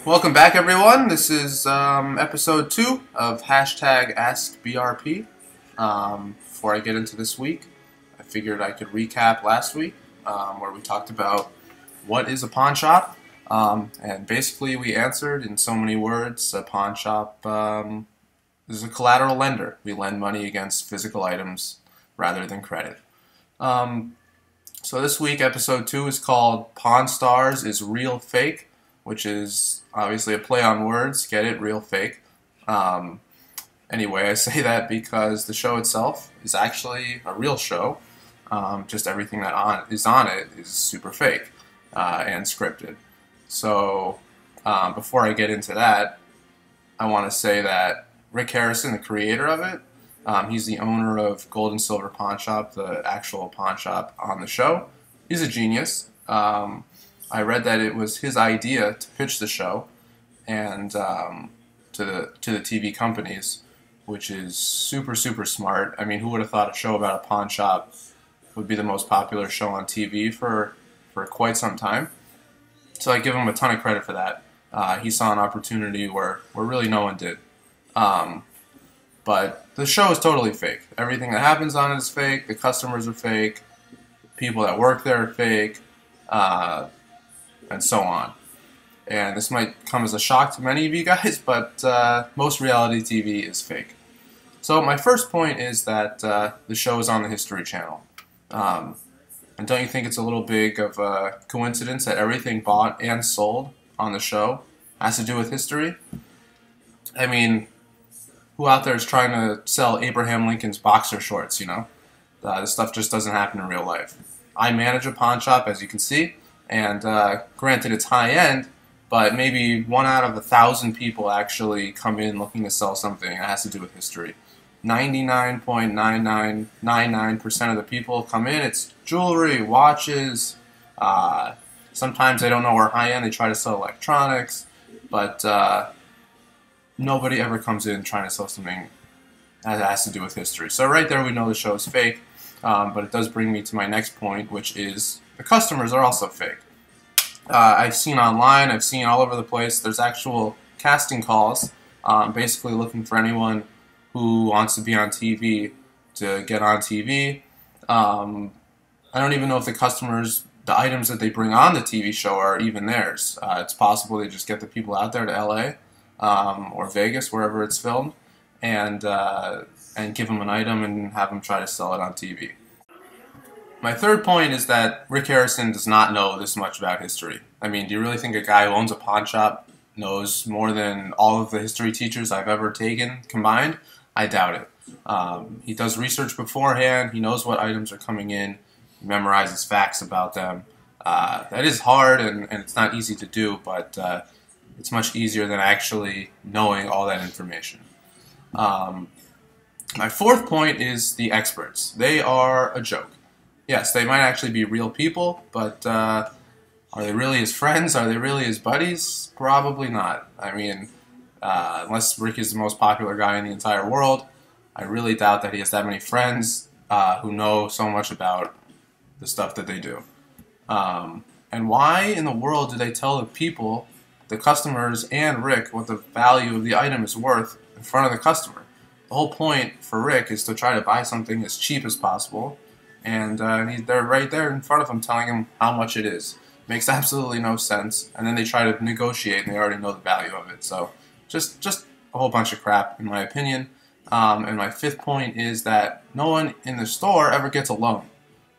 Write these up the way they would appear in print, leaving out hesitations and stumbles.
Welcome back, everyone. This is episode 2 of hashtag AskBRP. Before I get into this week, I figured I could recap last week where we talked about what is a pawn shop. And basically we answered in so many words, a pawn shop is a collateral lender. We lend money against physical items rather than credit. So this week, episode 2 is called Pawn Stars is Real Fake, which is obviously a play on words. Get it? Real fake. Anyway, I say that because the show itself is actually a real show. Just everything that is on it is super fake and scripted. So before I get into that, I want to say that Rick Harrison, the creator of it, he's the owner of Gold and Silver Pawn Shop, the actual pawn shop on the show. He's a genius. I read that it was his idea to pitch the show and to the TV companies, which is super smart. I mean, who would have thought a show about a pawn shop would be the most popular show on TV for quite some time? So I give him a ton of credit for that. He saw an opportunity where really no one did. But the show is totally fake. Everything that happens on it is fake. The customers are fake. People that work there are fake. And so on. And this might come as a shock to many of you guys, but most reality TV is fake. So my first point is that the show is on the History Channel. And don't you think it's a little big of a coincidence that everything bought and sold on the show has to do with history? I mean, who out there is trying to sell Abraham Lincoln's boxer shorts, you know? This stuff just doesn't happen in real life. I manage a pawn shop, as you can see. And granted, it's high-end, but maybe 1 out of 1,000 people actually come in looking to sell something that has to do with history. 99.9999% of the people come in, it's jewelry, watches. Sometimes they don't know we're high-end, they try to sell electronics, but nobody ever comes in trying to sell something that has to do with history. So right there we know the show is fake, but it does bring me to my next point, which is the customers are also fake. I've seen online, I've seen all over the place, there's actual casting calls, basically looking for anyone who wants to be on TV to get on TV. I don't even know if the customers, the items that they bring on the TV show are even theirs. It's possible they just get the people out there to LA or Vegas, wherever it's filmed, and give them an item and have them try to sell it on TV. My third point is that Rick Harrison does not know this much about history. I mean, do you really think a guy who owns a pawn shop knows more than all of the history teachers I've ever taken combined? I doubt it. He does research beforehand. He knows what items are coming in. He memorizes facts about them. That is hard and it's not easy to do, but it's much easier than actually knowing all that information. My fourth point is the experts. They are a joke. Yes, they might actually be real people, but are they really his friends? Are they really his buddies? Probably not. I mean, unless Rick is the most popular guy in the entire world, I really doubt that he has that many friends who know so much about the stuff that they do. And why in the world do they tell the people, the customers, and Rick what the value of the item is worth in front of the customer? The whole point for Rick is to try to buy something as cheap as possible. And they're right there in front of him telling him how much it is. Makes absolutely no sense. And then they try to negotiate and they already know the value of it. So just a whole bunch of crap in my opinion. And my fifth point is that no one in the store ever gets a loan.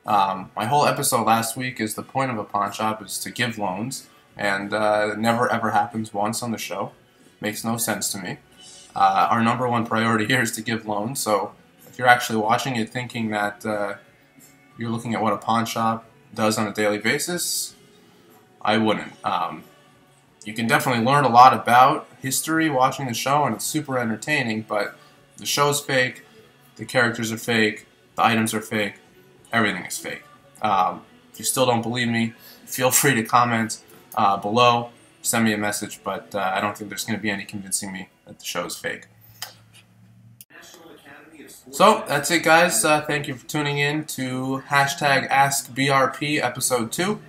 My whole episode last week is the point of a pawn shop is to give loans. And it never ever happens once on the show. Makes no sense to me. Our number one priority here is to give loans. So if you're actually watching it thinking that you're looking at what a pawn shop does on a daily basis, I wouldn't. You can definitely learn a lot about history watching the show, and it's super entertaining, but the show's fake, the characters are fake, the items are fake, everything is fake. If you still don't believe me, feel free to comment below, send me a message, but I don't think there's going to be any convincing me that the show is fake. So, that's it guys. Thank you for tuning in to hashtag AskBRP episode 2.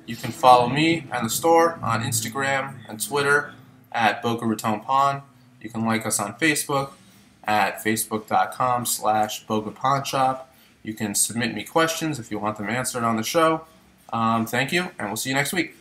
You can follow me and the store on Instagram and Twitter at Boca Raton Pawn. You can like us on Facebook at facebook.com/Boca Pawn Shop. You can submit me questions if you want them answered on the show. Thank you, and we'll see you next week.